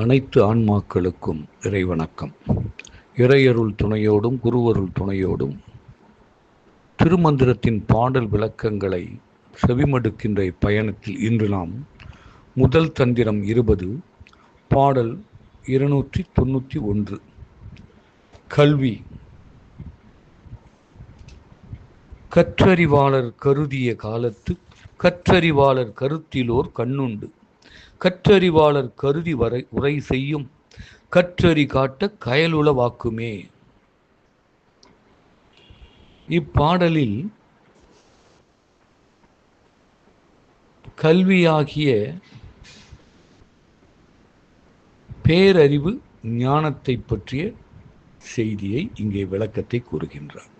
அனைத்து ஆன்மாக்களுக்கும் இறைவணக்கம். இறையருள் துணையோடும் குருவருள் துணையோடும் திருமந்திரத்தின் பாடல் விளக்கங்களை செவிமடுக்கின்ற இப்பயணத்தில் இன்று நாம் முதல் தந்திரம் 20 பாடல் 291 கல்வி. கற்றறிவாளர் கருதிய காலத்து கற்றறிவாளர் கருத்திலோர் கண்ணுண்டு, கற்றறிவாளர் கருதி உரை செய்யும் கற்றறி காட்ட கயலுளவாக்குமே. இப்பாடலில் கல்வியாகிய பேரறிவு ஞானத்தை பற்றிய செய்தியை இங்கே விளக்கத்தை கூறுகின்றார்.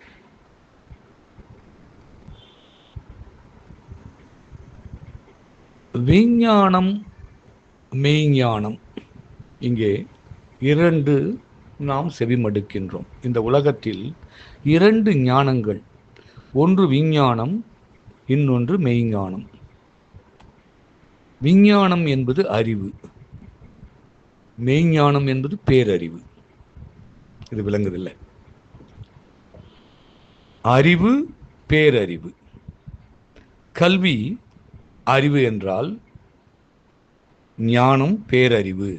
விஞ்ஞானம் மெய்ஞானம், இங்கே இரண்டு நாம் செவிமடுக்கின்றோம். இந்த உலகத்தில் இரண்டு ஞானங்கள், ஒன்று விஞ்ஞானம், இன்னொன்று மெய்ஞானம். விஞ்ஞானம் என்பது அறிவு, மெய்ஞானம் என்பது பேரறிவு. இது விளங்குதில்லை? அறிவு பேரறிவு. கல்வி அறிவு என்றால் ஞானம் பேரறிவு.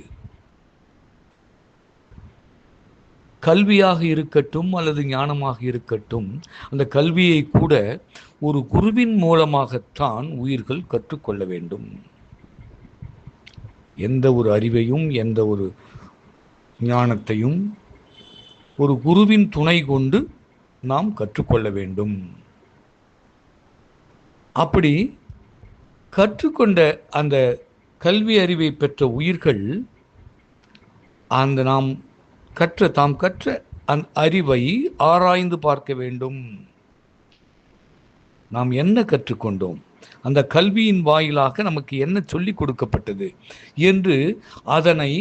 கல்வியாக இருக்கட்டும் அல்லது ஞானமாக இருக்கட்டும், அந்த கல்வியை கூட ஒரு குருவின் மூலமாகத்தான் உயிர்கள் கற்றுக்கொள்ள வேண்டும். எந்த ஒரு அறிவையும் எந்த ஒரு ஞானத்தையும் ஒரு குருவின் துணை கொண்டு நாம் கற்றுக்கொள்ள வேண்டும். அப்படி கற்றுக்கொண்ட அந்த கல்வி அறிவை பெற்ற உயிர்கள் அந்த தாம் கற்ற அந்த அறிவை ஆராய்ந்து பார்க்க வேண்டும். நாம் என்ன கற்றுக்கொண்டோம், அந்த கல்வியின் வாயிலாக நமக்கு என்ன சொல்லிக் கொடுக்கப்பட்டது என்று அதனை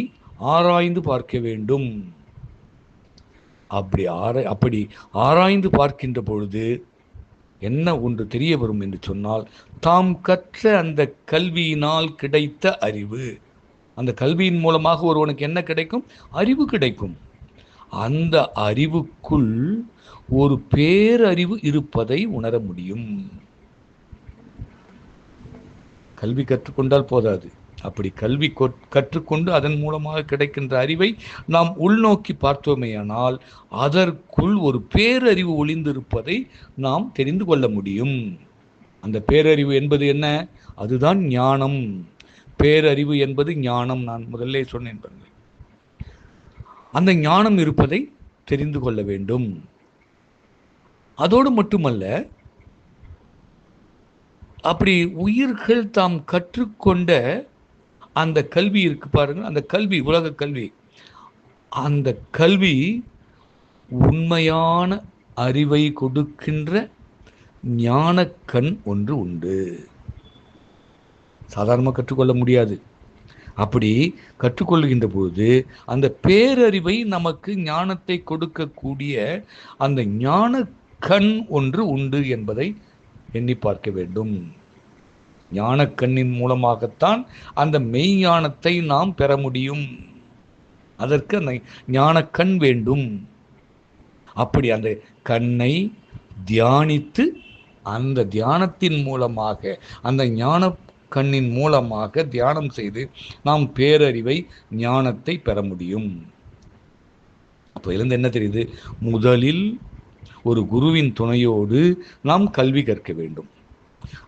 ஆராய்ந்து பார்க்க வேண்டும். அப்படி ஆராய்ந்து பார்க்கின்ற பொழுது என்ன ஒன்று தெரிய வரும் என்று சொன்னால், தாம் கற்ற அந்த கல்வியினால் கிடைத்த அறிவு. அந்த கல்வியின் மூலமாக ஒருவனுக்கு என்ன கிடைக்கும்? அறிவு கிடைக்கும். அந்த அறிவுக்குள் ஒரு பேரறிவு இருப்பதை உணர முடியும். கல்வி கற்றுக்கொண்டால் போதாது. அப்படி கல்வி கற்றுக்கொண்டு அதன் மூலமாக கிடைக்கின்ற அறிவை நாம் உள்நோக்கி பார்த்தோமேயானால் அதற்குள் ஒரு பேரறிவு ஒளிந்திருப்பதை நாம் தெரிந்து கொள்ள முடியும். அந்த பேரறிவு என்பது என்ன? அதுதான் ஞானம். பேரறிவு என்பது ஞானம். நான் முதல்ல சொன்னேன் பாருங்கள். அந்த ஞானம் இருப்பதை தெரிந்து கொள்ள வேண்டும். அதோடு மட்டுமல்ல, அப்படி உயிர்கள் தாம் கற்றுக்கொண்ட அந்த கல்வி இருக்கு பாருங்க, அந்த கல்வி, உலக கல்வி, அந்த கல்வி உண்மையான அறிவை கொடுக்கின்ற ஞான கண் ஒன்று உண்டு. சாதாரணமாக கற்றுக்கொள்ள முடியாது. அப்படி கற்றுக்கொள்கின்ற பொழுது அந்த பேரறிவை நமக்கு ஞானத்தை கொடுக்கக்கூடிய அந்த ஞான கண் ஒன்று உண்டு என்பதை எண்ணி பார்க்க வேண்டும். ஞானக்கண்ணின் மூலமாகத்தான் அந்த மெய்ஞானத்தை நாம் பெற முடியும். அதற்கு அந்த ஞானக்கண் வேண்டும். அப்படி அந்த கண்ணை தியானித்து அந்த தியானத்தின் மூலமாக, அந்த ஞான கண்ணின் மூலமாக தியானம் செய்து நாம் பேரறிவை, ஞானத்தை பெற முடியும். அப்போ இருந்து என்ன தெரியுது? முதலில் ஒரு குருவின் துணையோடு நாம் கல்வி கற்க வேண்டும்.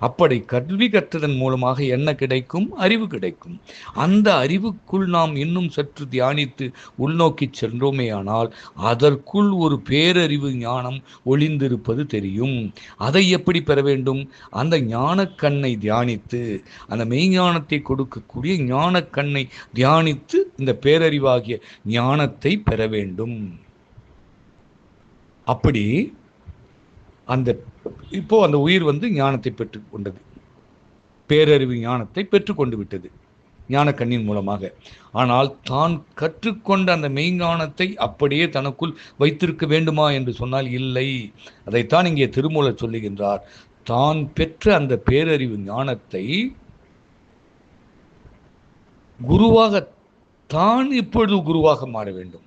அப்படி கல்வி கற்றதன் மூலமாக என்ன கிடைக்கும்? அறிவு கிடைக்கும். அந்த அறிவுக்குள் நாம் இன்னும் சற்று தியானித்து உள்நோக்கி சென்றோமேயானால் அதற்குள் ஒரு பேரறிவு ஞானம் ஒளிந்திருப்பது தெரியும். அதை எப்படி பெற வேண்டும்? அந்த ஞான கண்ணை தியானித்து, அந்த மெய்ஞானத்தை கொடுக்கக்கூடிய ஞான கண்ணை தியானித்து இந்த பேரறிவாகிய ஞானத்தை பெற வேண்டும். அப்படி இப்போ அந்த உயிர் ஞானத்தை பெற்றுக் கொண்டது, பேரறிவு ஞானத்தை பெற்றுக்கொண்டு விட்டது ஞான கண்ணின் மூலமாக. ஆனால் தான் கற்றுக்கொண்ட அந்த மெய்ஞானத்தை அப்படியே தனக்குள் வைத்திருக்க வேண்டுமா என்று சொன்னால் இல்லை. அதைத்தான் இங்கே திருமூலர் சொல்லுகின்றார். தான் பெற்ற அந்த பேரறிவு ஞானத்தை குருவாக தான் இப்பொழுது குருவாக மாற வேண்டும்.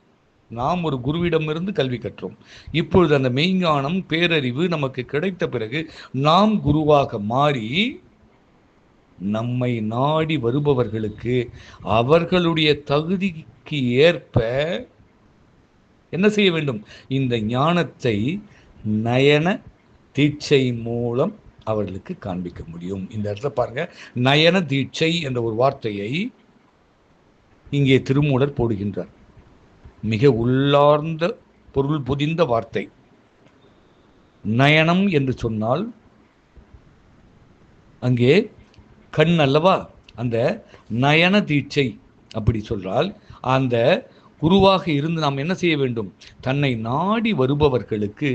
நாம் ஒரு குருவிடமிருந்து கல்வி கற்றோம். இப்பொழுது அந்த மெய்ஞானம் பேரறிவு நமக்கு கிடைத்த பிறகு நாம் குருவாக மாறி நம்மை நாடி வருபவர்களுக்கு அவர்களுடைய தகுதிக்கு ஏற்ப என்ன செய்ய வேண்டும்? இந்த ஞானத்தை நயன தீட்சை மூலம் அவர்களுக்கு காண்பிக்க முடியும். இந்த இடத்துல பாருங்க, நயன தீட்சை என்ற ஒரு வார்த்தையை இங்கே திருமூலர் போடுகின்றார். மிக உள்ளார்ந்த பொருள் பொதிந்த வார்த்தை. நயனம் என்று சொன்னால் அங்கே கண் அல்லவா? அந்த நயன தீட்சை அப்படி சொல்றால் அந்த குருவாக இருந்து நாம் என்ன செய்ய வேண்டும்? தன்னை நாடி வருபவர்களுக்கு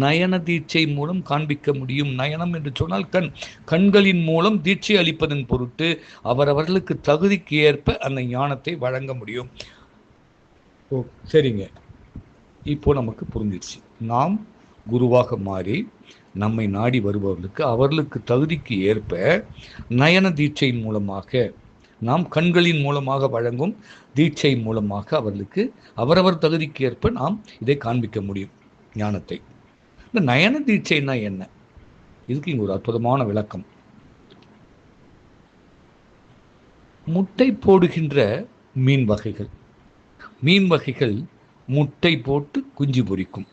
நயன தீட்சை மூலம் காண்பிக்க முடியும். நயனம் என்று சொன்னால் கண்களின் மூலம் தீட்சை அளிப்பதன் பொருட்டு அவரவர்களுக்கு தகுதிக்கு ஏற்ப அந்த ஞானத்தை வழங்க முடியும். ஓ, சரிங்க, இப்போ நமக்கு புரிஞ்சிருச்சு. நாம் குருவாக மாறி நம்மை நாடி வருபவர்களுக்கு அவர்களுக்கு தகுதிக்கு ஏற்ப நயன தீட்சையின் மூலமாக, நாம் கண்களின் மூலமாக வழங்கும் தீட்சை மூலமாக அவர்களுக்கு அவரவர் தகுதிக்கு ஏற்ப நாம் இதை காண்பிக்க முடியும் ஞானத்தை. இந்த நயன தீட்சைன்னா என்ன? இதுக்கு இங்க ஒரு அற்புதமான விளக்கம். முட்டை போடுகின்ற மீன் வகைகள் முட்டை போட்டு குஞ்சு பொரிக்கும்.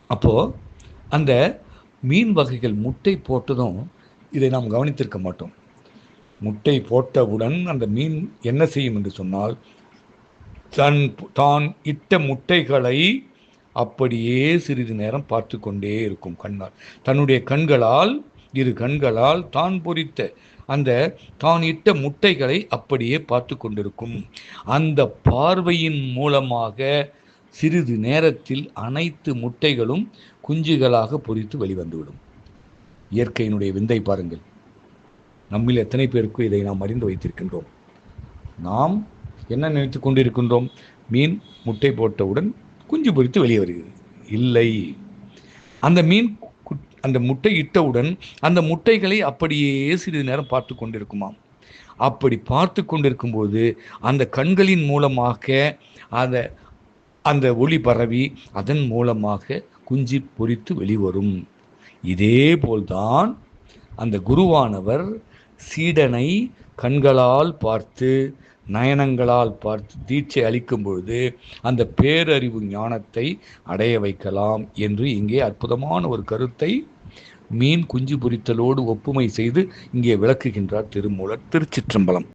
அப்போ அந்த மீன் வகைகள் முட்டை போட்டதும் இதை நாம் கவனித்திருக்க மாட்டோம். முட்டை போட்டவுடன் அந்த மீன் என்ன செய்யும் என்று சொன்னால், தான் இட்ட முட்டைகளை அப்படியே சிறிது நேரம் பார்த்து கொண்டே இருக்கும். கண்ணால், தன்னுடைய கண்களால், இரு கண்களால் தான் பொரித்த அந்த தான் இட்ட முட்டைகளை அப்படியே பார்த்து கொண்டிருக்கும். அந்த பார்வையின் மூலமாக சிறிது நேரத்தில் அனைத்து முட்டைகளும் குஞ்சுகளாக பொரித்து வெளிவந்துவிடும். இயற்கையினுடைய விந்தை பாருங்கள். நம்மில் எத்தனை பேருக்கு இதை நாம் அறிந்து வைத்திருக்கின்றோம்? நாம் என்ன நினைத்து கொண்டிருக்கின்றோம்? மீன் முட்டை போட்டவுடன் குஞ்சு பொரித்து வெளியே வருகிறது. இல்லை, அந்த மீன் அந்த முட்டை இட்டவுடன் அந்த முட்டைகளை அப்படியே சிறிது நேரம் பார்த்து கொண்டிருக்குமாம். அப்படி பார்த்து கொண்டிருக்கும்போது அந்த கண்களின் மூலமாக அந்த ஒளி பரவி அதன் மூலமாக குஞ்சு பொரித்து வெளிவரும். இதே போல்தான் அந்த குருவானவர் சீடனை கண்களால் பார்த்து, நயனங்களால் பார்த்து தீட்சை அளிக்கும் பொழுது அந்த பேரறிவு ஞானத்தை அடைய வைக்கலாம் என்று இங்கே அற்புதமான ஒரு கருத்தை மீன் குஞ்சு பொரித்தலோடு ஒப்புமை செய்து இங்கே விளக்குகின்றார் திருமூலர். திருச்சிற்றம்பலம்.